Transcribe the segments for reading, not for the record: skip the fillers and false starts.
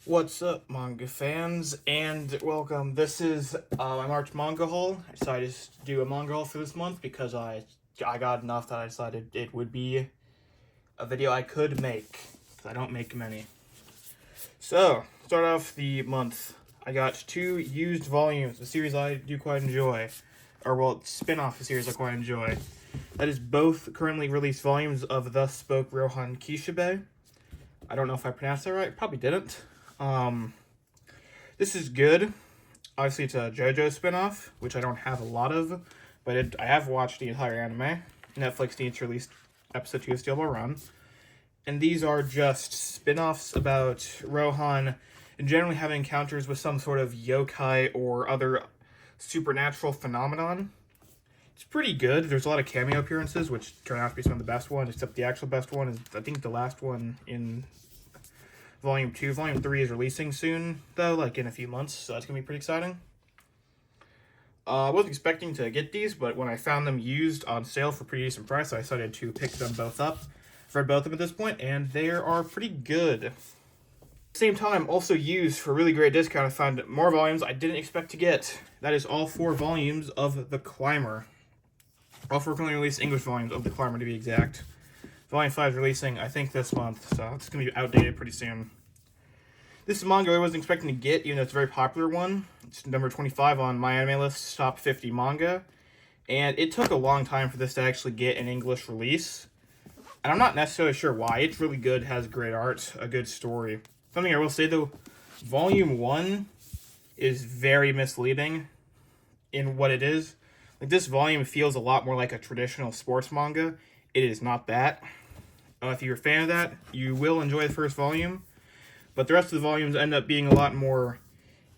What's up, manga fans, and welcome. This is my March manga haul. I decided to do a manga haul for this month because I got enough that I decided it would be a video I could make, because I don't make many. So, start off the month. I got two used volumes, a series I do quite enjoy. Or, well, spin-off a series I quite enjoy. That is both currently released volumes of Thus Spoke Rohan Kishibe. I don't know if I pronounced that right. Probably didn't. This is good. Obviously, it's a JoJo spinoff, which I don't have a lot of, but I have watched the entire anime. Netflix needs to release episode 2 of Steel Ball Run. And these are just spin-offs about Rohan generally having encounters with some sort of yokai or other supernatural phenomenon. It's pretty good. There's a lot of cameo appearances, which turn out to be some of the best ones, except the actual best one is, I think, the last one in Volume 2. Volume 3 is releasing soon, though, like in a few months, so that's going to be pretty exciting. I wasn't expecting to get these, but when I found them used on sale for a pretty decent price, I decided to pick them both up. I've read both of them at this point, and they are pretty good. At the same time, also used for a really great discount, I found more volumes I didn't expect to get. That is all 4 volumes of The Climber. All 4 currently released English volumes of The Climber, to be exact. Volume 5 is releasing, I think, this month, so it's going to be outdated pretty soon. This is manga I wasn't expecting to get, even though it's a very popular one. It's number 25 on my anime list, top 50 manga. And it took a long time for this to actually get an English release. And I'm not necessarily sure why. It's really good, has great art, a good story. Something I will say, though, Volume 1 is very misleading in what it is. Like, this volume feels a lot more like a traditional sports manga. It is not that. If you're a fan of that, you will enjoy the first volume. But the rest of the volumes end up being a lot more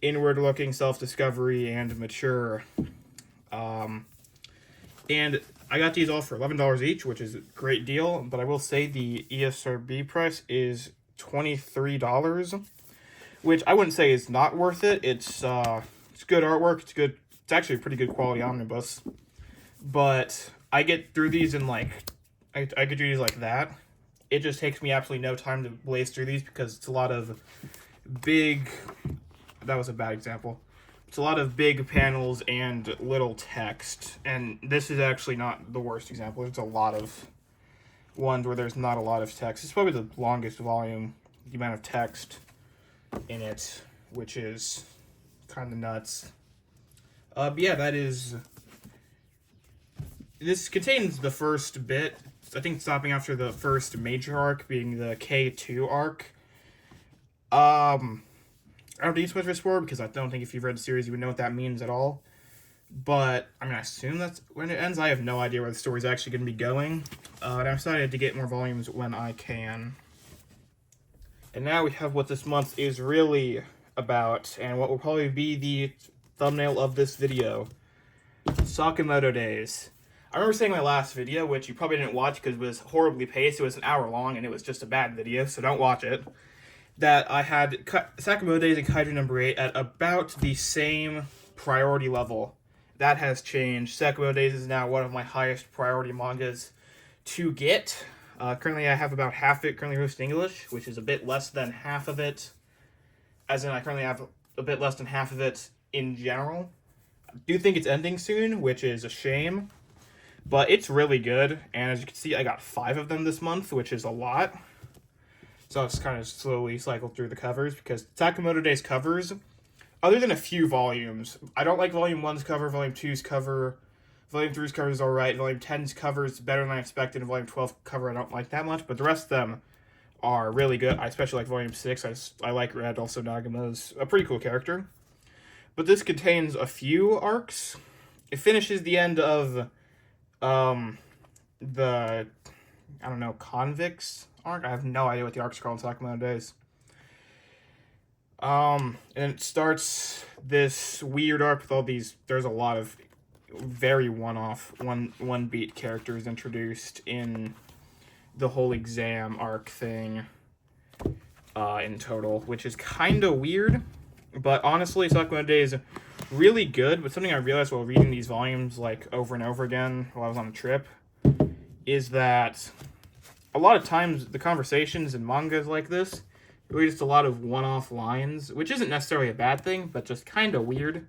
inward-looking, self-discovery, and mature. And I got these all for $11 each, which is a great deal. But I will say the ESRB price is $23, which I wouldn't say is not worth it. It's good artwork. It's good. It's actually a pretty good quality omnibus. But I get through these in I could do these like that. It just takes me absolutely no time to blaze through these because it's a lot of big... That was a bad example. It's a lot of big panels and little text. And this is actually not the worst example. There's a lot of ones where there's not a lot of text. It's probably the longest volume, the amount of text in it, which is kind of nuts. But yeah, that is... This contains the first bit. I think stopping after the first major arc, being the K2 arc. I don't need too much of a spoiler because I don't think if you've read the series you would know what that means at all. But, I mean, I assume that's when it ends. I have no idea where the story's actually going to be going. And I'm excited to get more volumes when I can. And now we have what this month is really about, and what will probably be the thumbnail of this video. Sakamoto Days. I remember saying in my last video, which you probably didn't watch because it was horribly paced, it was an hour long and it was just a bad video, so don't watch it, that I had Sakamoto Days and Kaiju number 8 at about the same priority level. That has changed. Sakamoto Days is now one of my highest priority mangas to get. Currently I have about half of it currently released in English, which is a bit less than half of it. As in, I currently have a bit less than half of it in general. I do think it's ending soon, which is a shame. But it's really good, and as you can see, I got 5 of them this month, which is a lot. So I'll just kind of slowly cycle through the covers, because Sakamoto Days covers, other than a few volumes, I don't like Volume 1's cover, Volume 2's cover, Volume 3's cover is alright, Volume 10's cover is better than I expected, and Volume 12 cover I don't like that much, but the rest of them are really good. I especially like Volume 6, I like Red, also Nagamo's a pretty cool character. But this contains a few arcs. It finishes the end of... the, I don't know, convicts arc? I have no idea what the arc's called in Sakamoto Days. And it starts this weird arc with all these, there's a lot of very one-off, one-beat characters introduced in the whole exam arc thing, in total, which is kind of weird, but honestly, Sakamoto Days really good. But something I realized while reading these volumes over and over again while I was on a trip is that a lot of times the conversations in mangas like this Really just a lot of one-off lines, which isn't necessarily a bad thing, but just kind of weird.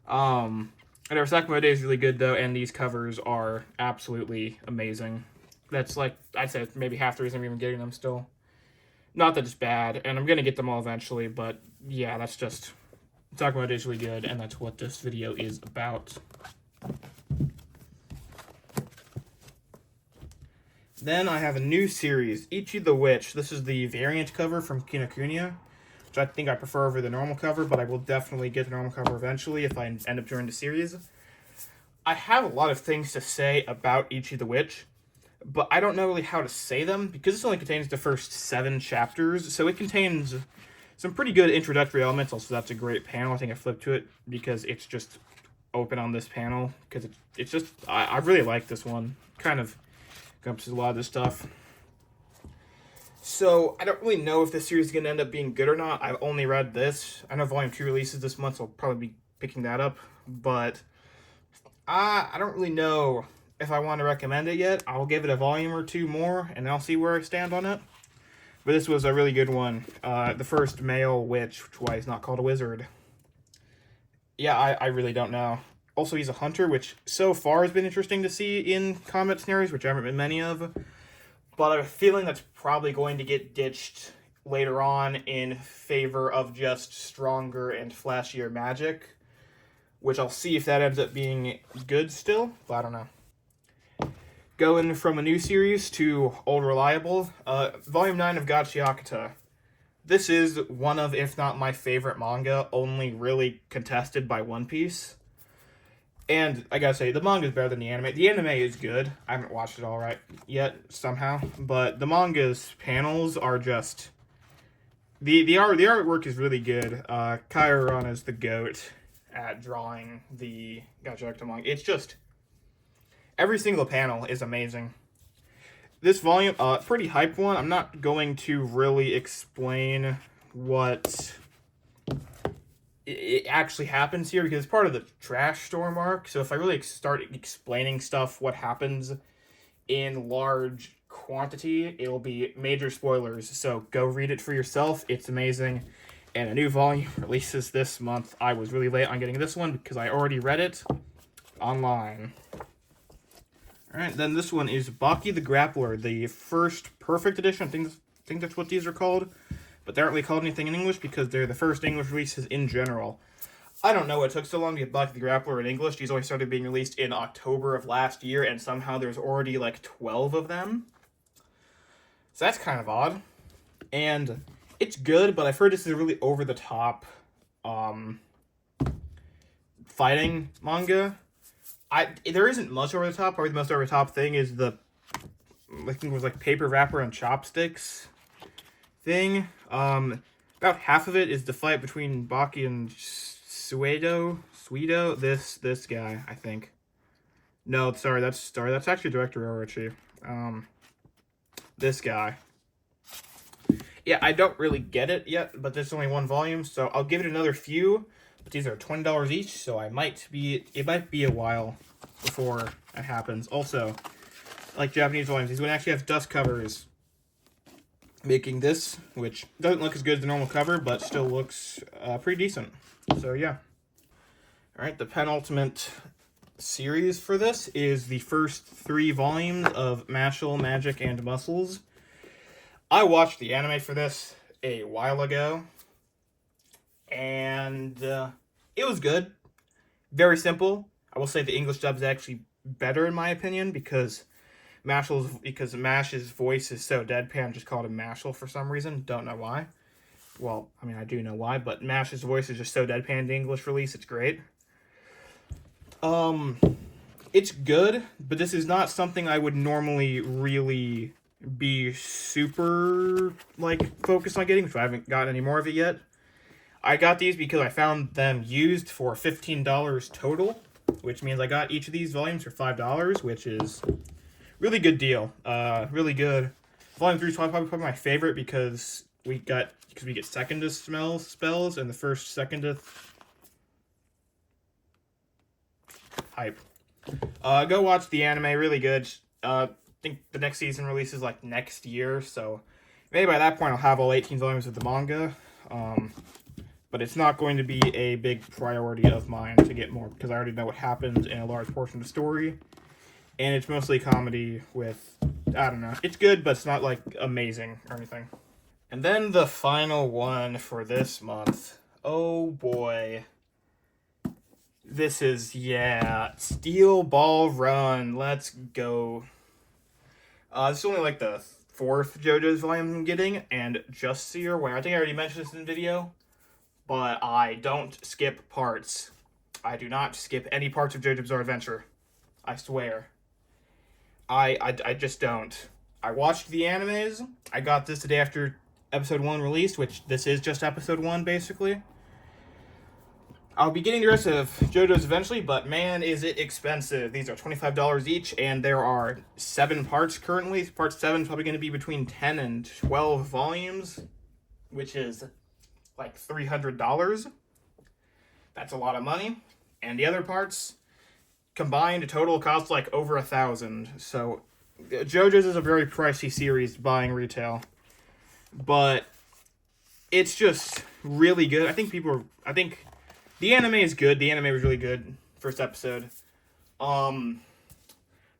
Whatever, Sakamo Day is really good, though, and these covers are absolutely amazing. That's, like, I'd say maybe half the reason I'm even getting them still. Not that it's bad, and I'm going to get them all eventually, but yeah, that's just... Sakamo Day is really good, and that's what this video is about. Then I have a new series, Ichi the Witch. This is the variant cover from Kinokuniya, which I think I prefer over the normal cover, but I will definitely get the normal cover eventually if I end up joining the series. I have a lot of things to say about Ichi the Witch, but I don't know really how to say them, because this only contains the first 7 chapters, so it contains some pretty good introductory elements. Also, that's a great panel. I think I flipped to it because it's just open on this panel, because it's just, I really like this one. Kind of encompasses a lot of this stuff. So, I don't really know if this series is going to end up being good or not. I've only read this. I know Volume 2 releases this month, so I'll probably be picking that up. But, I don't really know if I want to recommend it yet. I'll give it a volume or 2 more, and I'll see where I stand on it. But this was a really good one. The first male witch, which is why he's not called a wizard. Yeah, I really don't know. Also, he's a hunter, which so far has been interesting to see in combat scenarios, which there haven't been many of. But I have a feeling that's probably going to get ditched later on in favor of just stronger and flashier magic, which I'll see if that ends up being good still, but I don't know. Going from a new series to old reliable, Volume 9 of Gachiakata. This is one of, if not my favorite manga, only really contested by One Piece. And I gotta say, the manga is better than the anime. The anime is good. I haven't watched it all right yet, somehow. But the manga's panels are just... The artwork is really good. Kairon is the GOAT at drawing the Gachiakata manga. It's just... Every single panel is amazing. This volume, pretty hype one. I'm not going to really explain what it actually happens here because it's part of the Trash Storm arc. So if I really start explaining stuff, what happens in large quantity, it'll be major spoilers. So go read it for yourself. It's amazing. And a new volume releases this month. I was really late on getting this one because I already read it online. Alright, then this one is Baki the Grappler, the first perfect edition. I think that's what these are called. But they aren't really called anything in English because they're the first English releases in general. I don't know what took so long to get Baki the Grappler in English. These only started being released in October of last year, and somehow there's already like 12 of them. So that's kind of odd. And it's good, but I've heard this is a really over-the-top fighting manga. There isn't much over the top. Probably the most over the top thing is the, I think it was like paper wrapper and chopsticks thing. About half of it is the fight between Baki and Suedo. This guy, I think. No, sorry, that's actually Director Orochi. This guy. Yeah, I don't really get it yet, but there's only one volume, so I'll give it another few. But these are $20 each, so it might be a while before that happens. Also, like Japanese volumes, these would actually have dust covers. Making this, which doesn't look as good as the normal cover, but still looks pretty decent. So yeah. Alright, the penultimate series for this is the first 3 volumes of Mashle, Magic, and Muscles. I watched the anime for this a while ago. And it was good. Very simple. I will say the English dub is actually better in my opinion because Mash's voice is so deadpan. Just called him Mashle for some reason. Don't know why. Well, I mean I do know why, but Mash's voice is just so deadpan in the English release. It's great. It's good, but this is not something I would normally really be super like focused on getting, so I haven't gotten any more of it yet. I got these because I found them used for $15 total, which means I got each of these volumes for $5, which is really good deal. Really good. Volume 3 is probably my favorite because we get second to smell spells and the first second to hype. Go watch the anime. Really good. I think the next season releases like next year, so maybe by that point I'll have all 18 volumes of the manga. But it's not going to be a big priority of mine to get more, because I already know what happens in a large portion of the story. And it's mostly comedy with, I don't know, it's good, but it's not, like, amazing or anything. And then the final one for this month. Oh, boy. This is, yeah, Steel Ball Run. Let's go. This is only, like, the 4th JoJo's volume I'm getting, and just so you're aware, I think I already mentioned this in the video, but I don't skip parts. I do not skip any parts of JoJo's Bizarre Adventure. I swear. I just don't. I watched the animes. I got this the day after episode 1 released, which this is just episode 1, basically. I'll be getting the rest of JoJo's eventually, but man, is it expensive. These are $25 each, and there are 7 parts currently. Part 7 is probably going to be between 10 and 12 volumes, which is like $300. That's a lot of money. And the other parts combined total cost like over $1,000. So JoJo's is a very pricey series buying retail, but it's just really good. I think the anime is good. The anime was really good. First episode.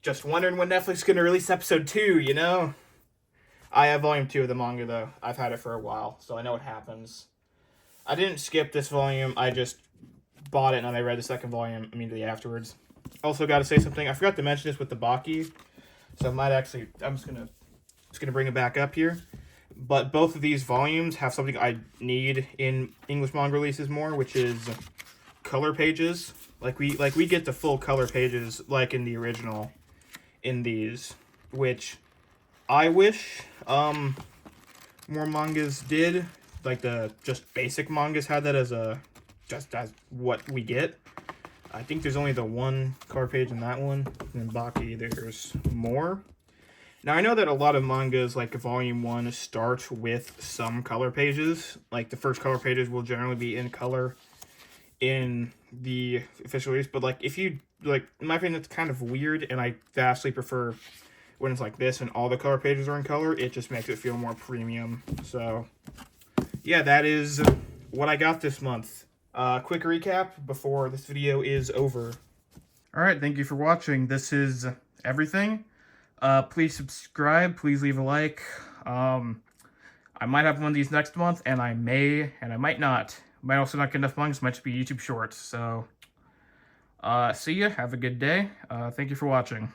Just wondering when Netflix is gonna release episode 2, you know? I have volume 2 of the manga though. I've had it for a while, so I know what happens. I didn't skip this volume, I just bought it and then I read the second volume immediately afterwards. Also gotta say something, I forgot to mention this with the Baki, so I'm just gonna bring it back up here. But both of these volumes have something I need in English manga releases more, which is color pages. Like we get the full color pages like in the original in these, which I wish more mangas did. Like the just basic mangas had that as what we get. I think there's only the one color page in that one, and in Baki there's more. Now, I know that a lot of mangas, like Volume 1, start with some color pages. Like, the first color pages will generally be in color in the official release. But, like, if you, like, in my opinion, it's kind of weird, and I vastly prefer when it's like this and all the color pages are in color. It just makes it feel more premium. So, yeah, that is what I got this month. Quick recap before this video is over. Alright, thank you for watching. This is everything. Please subscribe, please leave a like. I might have one of these next month, and I may, and I might not. Might also not get enough mangas, might just be YouTube shorts, so, see ya, have a good day, thank you for watching.